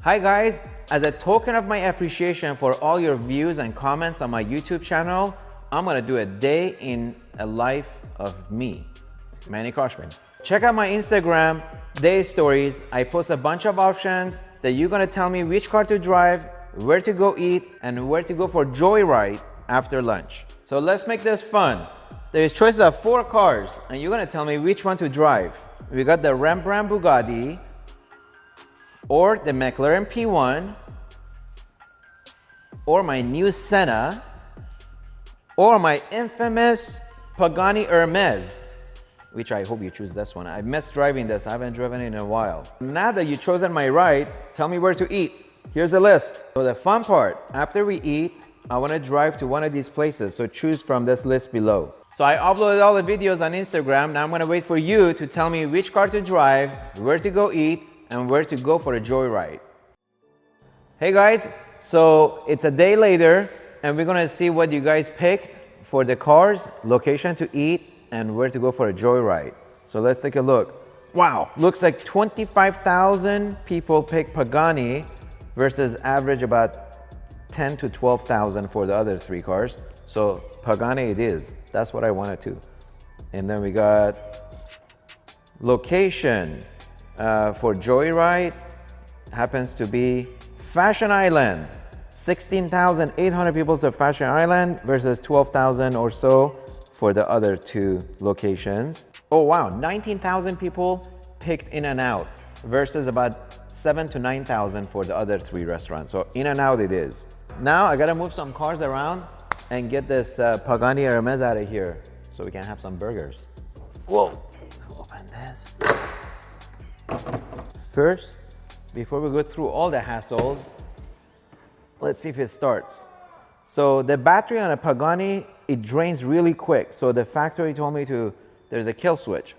Hi guys, as a token of my appreciation for all your views and comments on my YouTube channel, I'm gonna do a day in a life of me, Manny Khoshbin. Check out my Instagram, day stories. I post a bunch of options that you're gonna tell me which car to drive, where to go eat, and where to go for joyride after lunch. So let's make this fun. There's choices of 4 cars, and you're gonna tell me which one to drive. We got the Rembrandt Bugatti, or the McLaren P1, or my new Senna, or my infamous Pagani Hermes, which I hope you choose this one. I missed driving this, I haven't driven it in a while. Now that you've chosen my ride, tell me where to eat. Here's the list. So the fun part, after we eat, I wanna drive to one of these places, so choose from this list below. So I uploaded all the videos on Instagram. Now I'm gonna wait for you to tell me which car to drive, where to go eat, and where to go for a joyride. Hey guys, so it's a day later, and we're gonna see what you guys picked for the cars, location to eat, and where to go for a joyride. So let's take a look. Wow, looks like 25,000 people picked Pagani versus average about 10 to 12,000 for the other 3 cars. So Pagani it is. That's what I wanted to. And then we got location for joyride happens to be Fashion Island. 16,800 people to Fashion Island versus 12,000 or so for the other 2 locations. Oh wow, 19,000 people picked In-N-Out versus about 7,000 to 9,000 for the other 3 restaurants. So In-N-Out it is. Now I gotta move some cars around and get this Pagani Hermes out of here so we can have some burgers. Whoa, open this. First, before we go through all the hassles, let's see if it starts. So the battery on a Pagani, it drains really quick. So the factory told me there's a kill switch.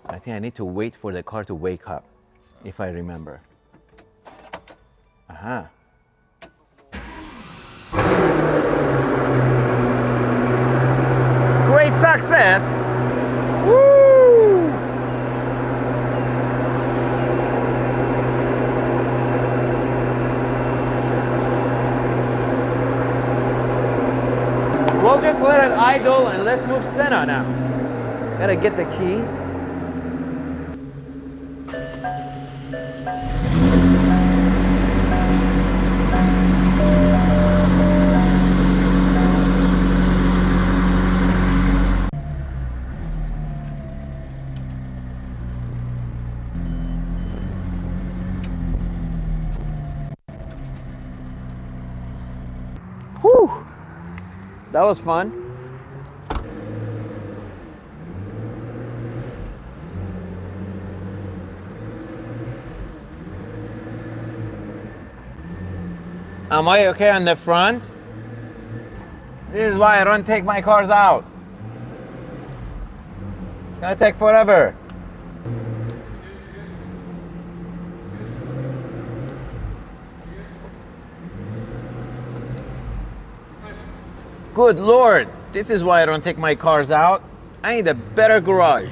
I think I need to wait for the car to wake up, if I remember. Aha. Great success! Woo! We'll just let it idle and let's move Senna now. Gotta get the keys. Whew! That was fun. Am I okay on the front? This is why I don't take my cars out. It's gonna take forever. Good Lord, this is why I don't take my cars out. I need a better garage.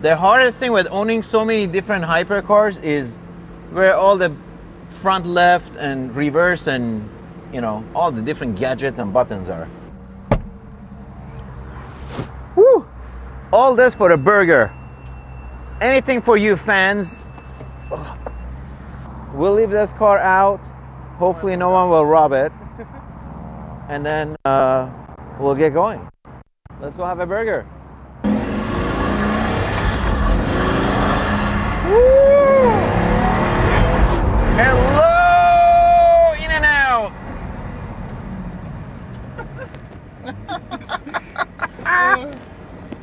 The hardest thing with owning so many different hypercars is where all the front left and reverse and, you know, all the different gadgets and buttons are. Woo! All this for a burger. Anything for you fans. We'll leave this car out. Hopefully no one will rob it. And then we'll get going. Let's go have a burger. Woo! Hello, In-N-Out.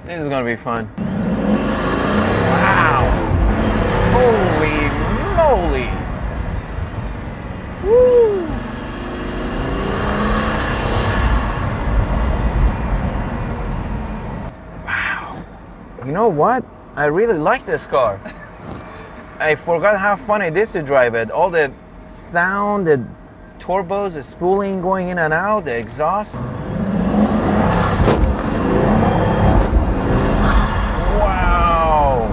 This is gonna be fun. Wow! Holy moly! Woo! You know what? I really like this car. I forgot how fun it is to drive it. All the sound, the turbos, the spooling going in and out, the exhaust. Wow.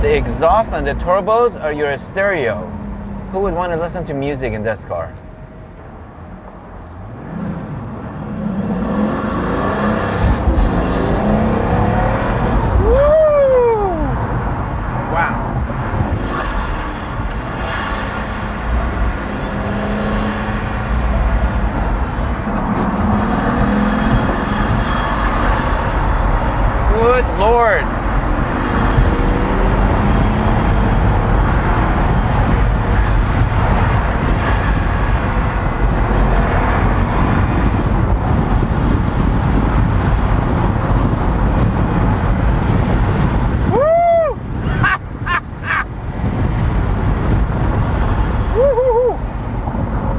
The exhaust and the turbos are your stereo. Who would want to listen to music in this car? Woo! Wow. Good Lord.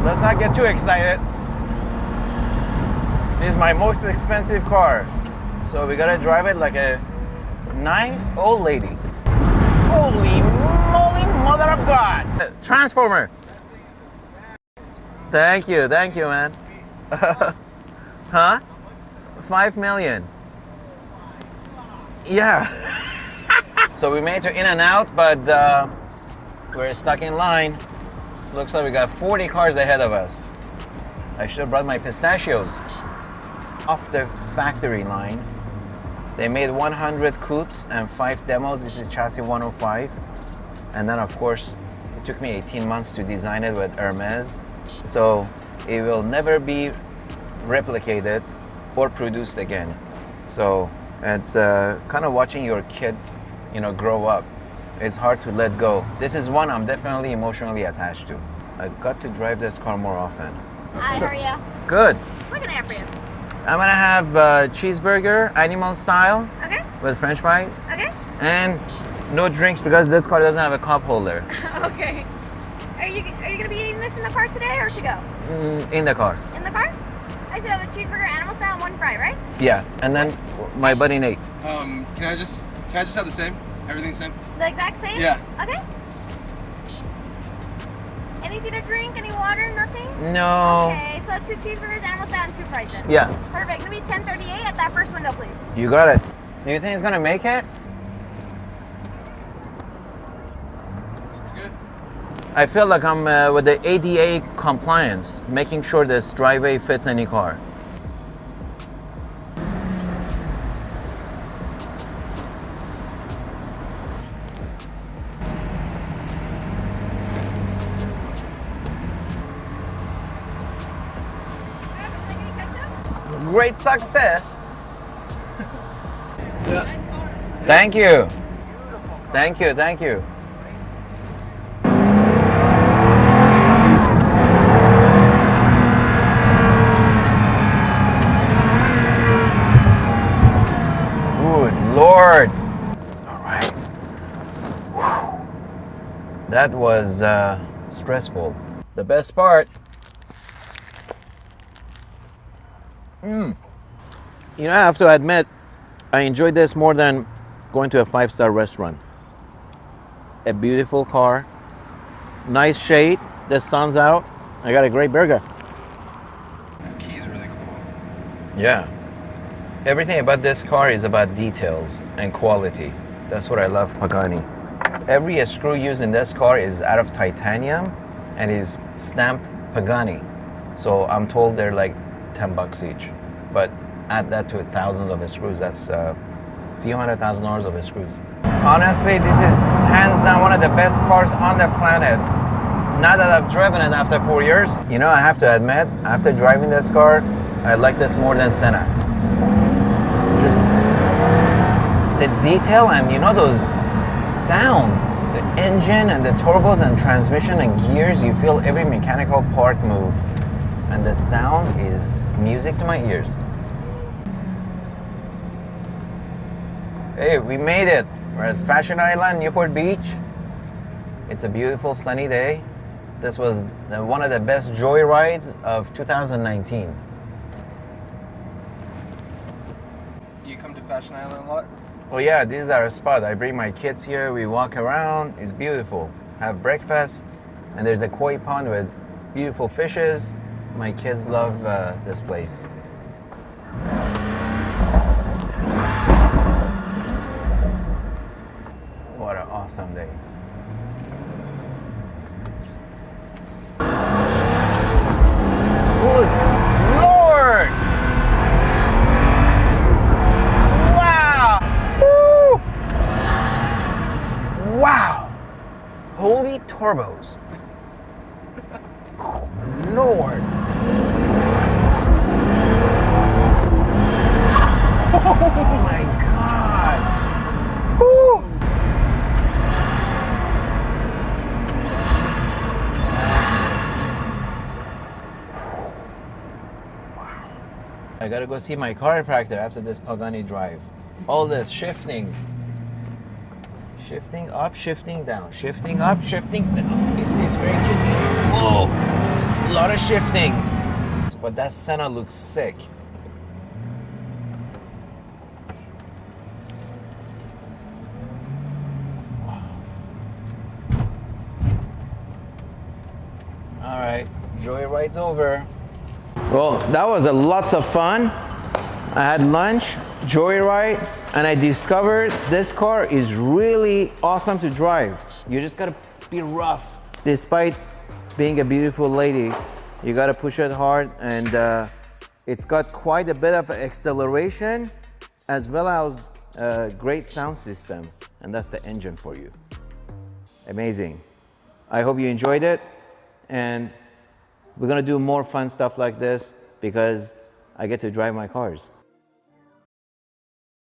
Let's not get too excited. This is my most expensive car. So we gotta drive it like a nice old lady. Holy moly, mother of God! Transformer! Thank you, man. Huh? 5 million. Yeah. So we made it to In and Out, but we're stuck in line. Looks like we got 40 cars ahead of us. I should have brought my pistachios. Off the factory line, they made 100 coupes and 5 demos. This is chassis 105. And then of course, it took me 18 months to design it with Hermes. So it will never be replicated or produced again. So it's kind of watching your kid, grow up. It's hard to let go. This is one I'm definitely emotionally attached to. I've got to drive this car more often. Hi, how are you? Good. What can I have for you? I'm gonna have cheeseburger, animal style, Okay. with French fries, Okay. and no drinks because this car doesn't have a cup holder. Okay. Are you gonna be eating this in the car today or to go? In the car. In the car? I said have a cheeseburger, animal style, and 1 fry, right? Yeah, and then my buddy Nate. Can I just have the same? Everything the same? The exact same? Yeah. Okay. Anything to drink? Any water? Nothing? No. Okay, so 2 cheeseburgers, animal style, and 2 fries then. Yeah, Perfect. Gonna be 10:38 at that first window, please. you got it. Do you think it's gonna make it? Good. I feel like I'm with the ADA compliance, making sure this driveway fits any car. Great success. Yeah. Thank you. Thank you, thank you. Good Lord. All right. Whew. That was stressful. The best part. I have to admit, I enjoyed this more than going to a 5-star restaurant. A beautiful car, nice shade, the sun's out. I got a great burger. This key is really cool. Yeah. Everything about this car is about details and quality. That's what I love Pagani. Every screw used in this car is out of titanium and is stamped Pagani. So I'm told they're like $10 each. But add that to thousands of screws, that's a few $100,000 of screws. Honestly, this is hands down one of the best cars on the planet. Now that I've driven it after 4 years, I have to admit, after driving this car, I like this more than Senna. Just the detail and those sound, the engine and the turbos and transmission and gears, you feel every mechanical part move. And the sound is music to my ears. Hey, we made it. We're at Fashion Island, Newport Beach. It's a beautiful sunny day. This was one of the best joy rides of 2019. You come to Fashion Island a lot? Oh yeah, this is our spot. I bring my kids here, we walk around, it's beautiful. Have breakfast, and there's a koi pond with beautiful fishes. My kids love this place. What an awesome day. Good Lord! Wow! Woo! Wow! Holy turbos! Lord! Oh my God! Woo! I gotta go see my chiropractor after this Pagani drive. All this shifting. Shifting up, shifting down. Shifting up, shifting down. It's very tricky. Whoa! A lot of shifting. But that Senna looks sick. All right, joyride's over. Well, that was a lots of fun. I had lunch, joyride, and I discovered this car is really awesome to drive. You just gotta be rough. Despite being a beautiful lady, you gotta push it hard, and it's got quite a bit of acceleration as well as a great sound system, and that's the engine for you. Amazing. I hope you enjoyed it, and we're gonna do more fun stuff like this because I get to drive my cars.